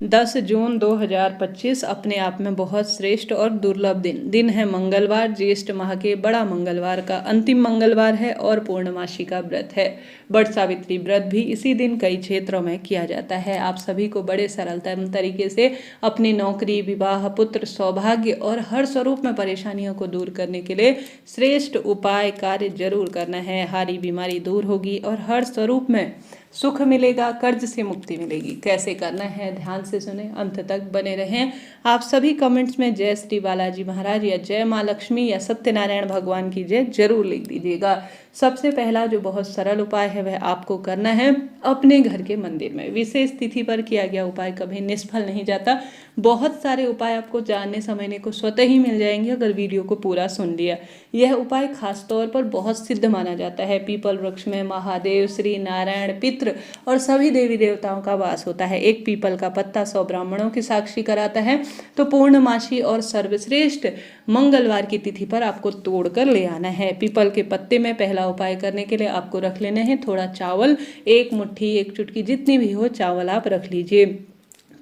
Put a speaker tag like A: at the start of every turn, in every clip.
A: 10 जून 2025 अपने आप में बहुत श्रेष्ठ और दुर्लभ दिन है मंगलवार। ज्येष्ठ माह के बड़ा मंगलवार का अंतिम मंगलवार है और पूर्णमासी का व्रत है। बट सावित्री व्रत भी इसी दिन कई क्षेत्रों में किया जाता है। आप सभी को बड़े सरलता तरीके से अपनी नौकरी, विवाह, पुत्र, सौभाग्य और हर स्वरूप में परेशानियों को दूर करने के लिए श्रेष्ठ उपाय कार्य जरूर करना है। हारी बीमारी दूर होगी और हर स्वरूप में सुख मिलेगा, कर्ज से मुक्ति मिलेगी। कैसे करना है ध्यान से सुने, अंत तक बने रहें। आप सभी कमेंट्स में जय श्री बालाजी महाराज या जय माँ लक्ष्मी या सत्यनारायण भगवान की जय जरूर लिख दीजिएगा। सबसे पहला जो बहुत सरल उपाय है वह आपको करना है अपने घर के मंदिर में। विशेष तिथि पर किया गया उपाय कभी निष्फल नहीं जाता। बहुत सारे उपाय आपको जानने समझने को स्वतः ही मिल जाएंगे अगर वीडियो को पूरा सुन लिया। यह उपाय खास तौर पर बहुत सिद्ध माना जाता है। पीपल वृक्ष में महादेव, श्री नारायण, पितृ और सभी देवी देवताओं का वास होता है। एक पीपल का पत्ता 100 ब्राह्मणों की साक्षी कराता है। तो पूर्णमासी और सर्वश्रेष्ठ मंगलवार की तिथि पर आपको तोड़कर ले आना है। पीपल के पत्ते में पहला उपाय करने के लिए आपको रख लेना है थोड़ा चावल, एक मुट्ठी, एक चुटकी, जितनी भी हो चावल आप रख लीजिए।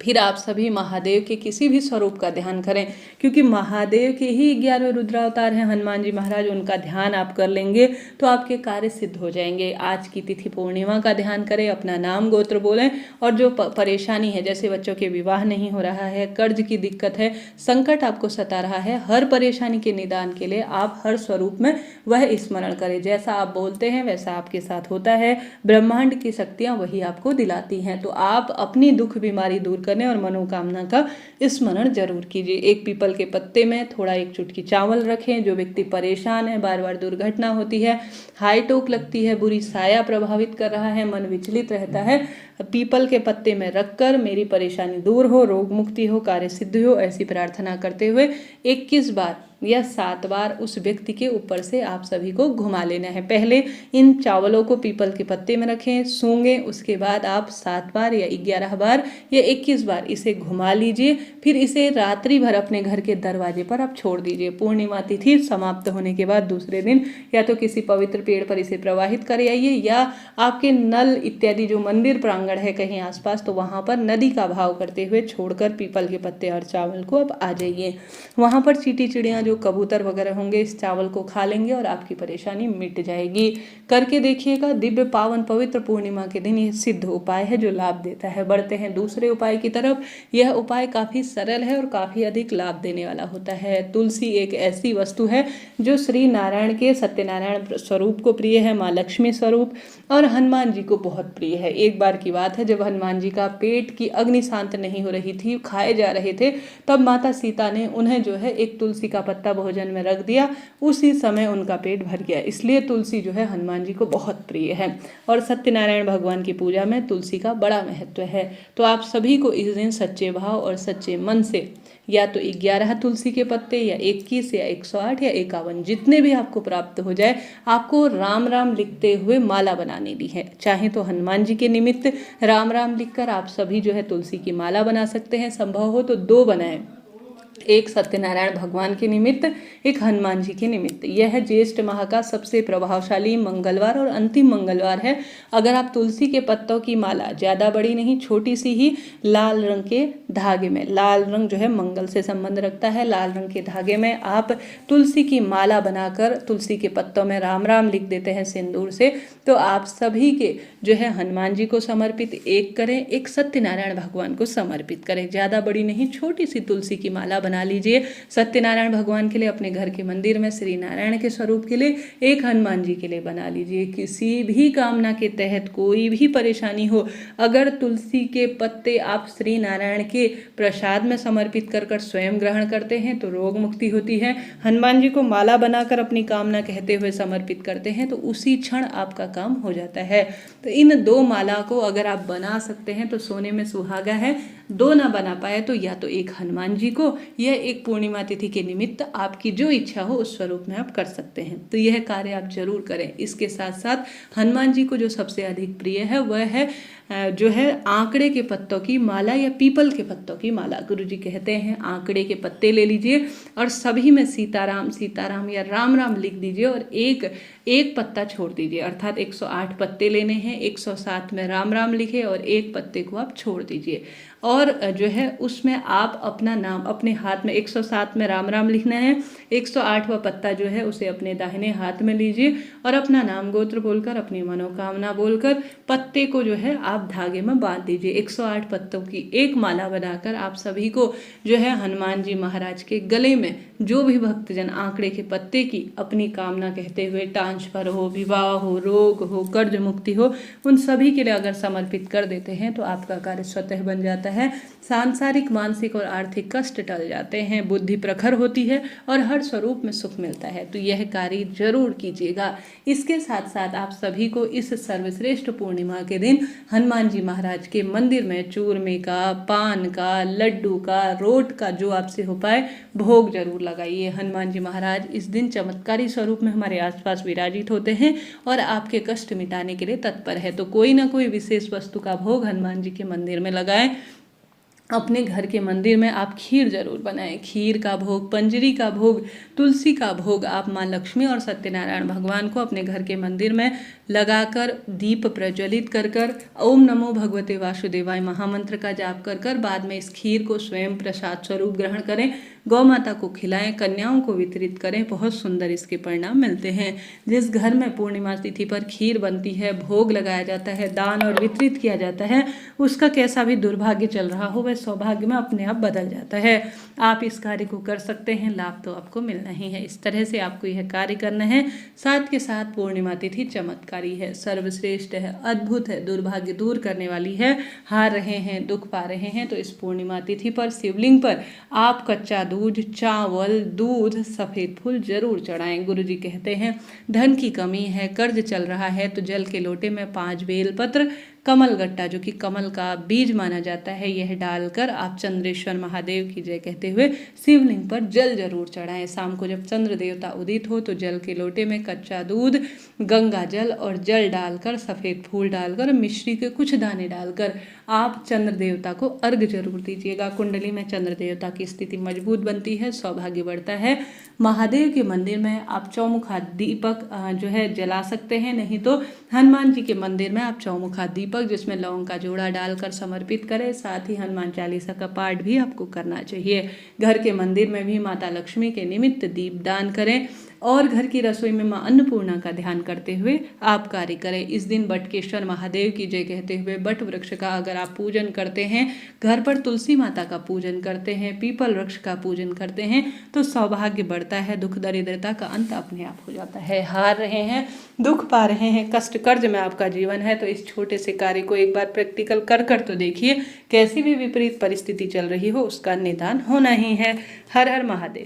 A: फिर आप सभी महादेव के किसी भी स्वरूप का ध्यान करें, क्योंकि महादेव के ही 11वें रुद्रावतार हैं हनुमान जी महाराज। उनका ध्यान आप कर लेंगे तो आपके कार्य सिद्ध हो जाएंगे। आज की तिथि पूर्णिमा का ध्यान करें, अपना नाम गोत्र बोलें और जो परेशानी है, जैसे बच्चों के विवाह नहीं हो रहा है, कर्ज की दिक्कत है, संकट आपको सता रहा है, हर परेशानी के निदान के लिए आप हर स्वरूप में वह स्मरण करें। जैसा आप बोलते हैं वैसा आपके साथ होता है। ब्रह्मांड की शक्तियां वही आपको दिलाती हैं। तो आप अपनी दुख बीमारी दूर करने और मनोकामना का स्मरण जरूर कीजिए। एक पीपल के पत्ते में थोड़ा एक चुटकी चावल रखें। जो व्यक्ति परेशान है, बार बार दुर्घटना होती है, हाई टोक लगती है, बुरी साया प्रभावित कर रहा है, मन विचलित रहता है, पीपल के पत्ते में रखकर मेरी परेशानी दूर हो, रोग मुक्ति हो, कार्य सिद्धि हो, ऐसी प्रार्थना करते हुए 21 बार या 7 बार उस व्यक्ति के ऊपर से आप सभी को घुमा लेना है। पहले इन चावलों को पीपल के पत्ते में रखें, सूंघें, उसके बाद आप 7 बार या 11 बार या 21 बार इसे घुमा लीजिए। फिर इसे रात्रि भर अपने घर के दरवाजे पर आप छोड़ दीजिए। पूर्णिमा तिथि समाप्त होने के बाद दूसरे दिन या तो किसी पवित्र पेड़ पर इसे प्रवाहित कर आइए या आपके नल इत्यादि जो मंदिर प्रांगण है कहीं आसपास, तो वहां पर नदी का भाव करते हुए छोड़कर पीपल के पत्ते और चावल को अब आ जाइए। वहां पर चींटी चिड़ियां, जो कबूतर वगैरह होंगे, इस चावल को खा लेंगे और आपकी परेशानी मिट जाएगी। करके देखिएगा। दिव्य पावन पवित्र पूर्णिमा के दिन यह सिद्ध उपाय है जो लाभ देता है। बढ़ते हैं दूसरे उपाय की तरफ। यह उपाय काफी सरल है और काफी अधिक लाभ देने वाला होता है। तुलसी एक ऐसी वस्तु है जो श्री नारायण के सत्यनारायण स्वरूप को प्रिय है, माँ लक्ष्मी स्वरूप और हनुमान जी को बहुत प्रिय है। एक बार की बात है, जब हनुमान जी का पेट की अग्नि शांत नहीं हो रही थी, खाए जा रहे थे, तब माता सीता ने उन्हें जो है एक तुलसी का पत्ता भोजन में रख दिया। उसी समय उनका पेट भर गया। इसलिए तुलसी जो है हनुमान जी को बहुत प्रिय है और सत्यनारायण भगवान की पूजा में तुलसी का बड़ा महत्व है। तो आप सभी को इस दिन सच्चे भाव और सच्चे मन से या तो 11 तुलसी के पत्ते या 21 या 108 या 51, जितने भी आपको प्राप्त हो जाए, आपको राम राम लिखते हुए माला बनाने दी है। चाहे तो हनुमान जी के निमित्त राम राम लिखकर आप सभी जो है तुलसी की माला बना सकते हैं। संभव हो तो 2 बनाएं, एक सत्यनारायण भगवान के निमित्त, एक हनुमान जी के निमित्त। यह ज्येष्ठ माह का सबसे प्रभावशाली मंगलवार और अंतिम मंगलवार है। अगर आप तुलसी के पत्तों की माला, ज़्यादा बड़ी नहीं, छोटी सी ही, लाल रंग के धागे में, लाल रंग जो है मंगल से संबंध रखता है, लाल रंग के धागे में आप तुलसी की माला बनाकर तुलसी के पत्तों में राम राम लिख देते हैं सिंदूर से, तो आप सभी के जो है हनुमान जी को समर्पित एक करें, एक सत्यनारायण भगवान को समर्पित करें। ज़्यादा बड़ी नहीं, छोटी सी तुलसी की माला बना लीजिए सत्यनारायण भगवान के लिए, अपने घर के मंदिर में श्री नारायण के स्वरूप के लिए, एक हनुमान जी के लिए बना लीजिए। किसी भी कामना के तहत कोई भी परेशानी हो, अगर तुलसी के पत्ते आप श्री नारायण के प्रसाद में समर्पित कर स्वयं ग्रहण करते हैं तो रोग मुक्ति होती है। हनुमान जी को माला बनाकर अपनी कामना कहते हुए समर्पित करते हैं तो उसी क्षण आपका काम हो जाता है। तो इन 2 माला को अगर आप बना सकते हैं तो सोने में सुहागा है। 2 ना बना पाए तो या तो एक हनुमान जी को या एक पूर्णिमा तिथि के निमित्त आपकी जो इच्छा हो उस स्वरूप में आप कर सकते हैं। तो यह कार्य आप जरूर करें। इसके साथ साथ हनुमान जी को जो सबसे अधिक प्रिय है वह है जो है आंकड़े के पत्तों की माला या पीपल के पत्तों की माला। गुरुजी कहते हैं आंकड़े के पत्ते ले लीजिए और सभी में सीताराम सीताराम या राम राम लिख दीजिए और एक पत्ता छोड़ दीजिए। अर्थात 108 पत्ते लेने हैं, 107 में राम राम लिखे और एक पत्ते को आप छोड़ दीजिए और जो है उसमें आप अपना नाम अपने हाथ में 107 में राम राम लिखना है। 108वां पत्ता जो है उसे अपने दाहिने हाथ में लीजिए और अपना नाम गोत्र बोलकर अपनी मनोकामना बोलकर पत्ते को जो है आप धागे में बांध दीजिए। 108 पत्तों की एक माला बनाकर आप सभी को जो है हनुमान जी महाराज के गले में जो भी भक्तजन आंकड़े के पत्ते की अपनी कामना कहते हुए ट्रांसफर हो, विवाह हो, रोग हो, कर्ज मुक्ति हो, उन सभी के लिए अगर समर्पित कर देते हैं तो आपका कार्य स्वतः बन जाता है। सांसारिक, मानसिक और आर्थिक कष्ट टल जाते हैं, बुद्धि प्रखर होती है और हर स्वरूप में सुख मिलता है। तो यह कार्य जरूर कीजिएगा। इसके साथ साथ आप सभी को इस सर्वश्रेष्ठ पूर्णिमा के दिन हनुमान जी महाराज के मंदिर में चूरमे का, पान का, लड्डू का, रोट का जो आपसे हो पाए भोग जरूर लगाइए। हनुमान जी महाराज इस दिन चमत्कारी स्वरूप में हमारे आसपास विराजित होते हैं और आपके कष्ट मिटाने के लिए तत्पर है। तो कोई ना कोई विशेष वस्तु का भोग हनुमान जी के मंदिर में लगाएं। अपने घर के मंदिर में आप खीर जरूर बनाएं। खीर का भोग, पंजरी का भोग, तुलसी का भोग आप माँ लक्ष्मी और सत्यनारायण भगवान को अपने घर के मंदिर में लगाकर दीप प्रज्वलित कर कर ओम नमो भगवते वासुदेवाय महामंत्र का जाप कर कर बाद में इस खीर को स्वयं प्रसाद स्वरूप ग्रहण करें। गौ माता को खिलाएं, कन्याओं को वितरित करें। बहुत सुंदर इसके परिणाम मिलते हैं। जिस घर में पूर्णिमा तिथि पर खीर बनती है, भोग लगाया जाता है, दान और वितरित किया जाता है, उसका कैसा भी दुर्भाग्य चल रहा हो वह सौभाग्य में अपने आप बदल जाता है। आप इस कार्य को कर सकते हैं, लाभ तो आपको मिलना ही है। इस तरह से आपको यह कार्य करना है। साथ के साथ पूर्णिमा तिथि चमत्कारी है, सर्वश्रेष्ठ है, अद्भुत है, दुर्भाग्य दूर करने वाली है। हार रहे हैं, दुख पा रहे हैं तो इस पूर्णिमा तिथि पर शिवलिंग पर आप कच्चा दूध, चावल, दूध, सफेद फूल जरूर चढ़ाएं। गुरुजी कहते हैं धन की कमी है, कर्ज चल रहा है तो जल के लोटे में 5 बेलपत्र, कमल गट्टा जो कि कमल का बीज माना जाता है, यह डालकर आप चंद्रेश्वर महादेव की जय कहते हुए शिवलिंग पर जल जरूर चढ़ाएं। शाम को जब चंद्र देवता उदित हो तो जल के लोटे में कच्चा दूध, गंगा जल और जल डालकर, सफेद फूल डालकर, मिश्री के कुछ दाने डालकर आप चंद्र देवता को अर्घ जरूर दीजिएगा। कुंडली में चंद्र देवता की स्थिति मजबूत बनती है, सौभाग्य बढ़ता है। महादेव के मंदिर में आप चौमुखा दीपक जो है जला सकते हैं, नहीं तो हनुमान जी के मंदिर में आप चौमुखा दीपक जिसमें लौंग का जोड़ा डालकर समर्पित करें। साथ ही हनुमान चालीसा का पाठ भी आपको करना चाहिए। घर के मंदिर में भी माता लक्ष्मी के निमित्त दीप दान करें और घर की रसोई में मां अन्नपूर्णा का ध्यान करते हुए आप कार्य करें। इस दिन बटकेश्वर महादेव की जय कहते हुए बट वृक्ष का अगर आप पूजन करते हैं, घर पर तुलसी माता का पूजन करते हैं, पीपल वृक्ष का पूजन करते हैं तो सौभाग्य बढ़ता है, दुख दरिद्रता का अंत अपने आप हो जाता है। हार रहे हैं, दुख पा रहे हैं, कष्ट कर्ज में आपका जीवन है तो इस छोटे से कार्य को एक बार प्रैक्टिकल कर कर तो देखिए। कैसी भी विपरीत परिस्थिति चल रही हो उसका निदान होना ही है। हर हर महादेव।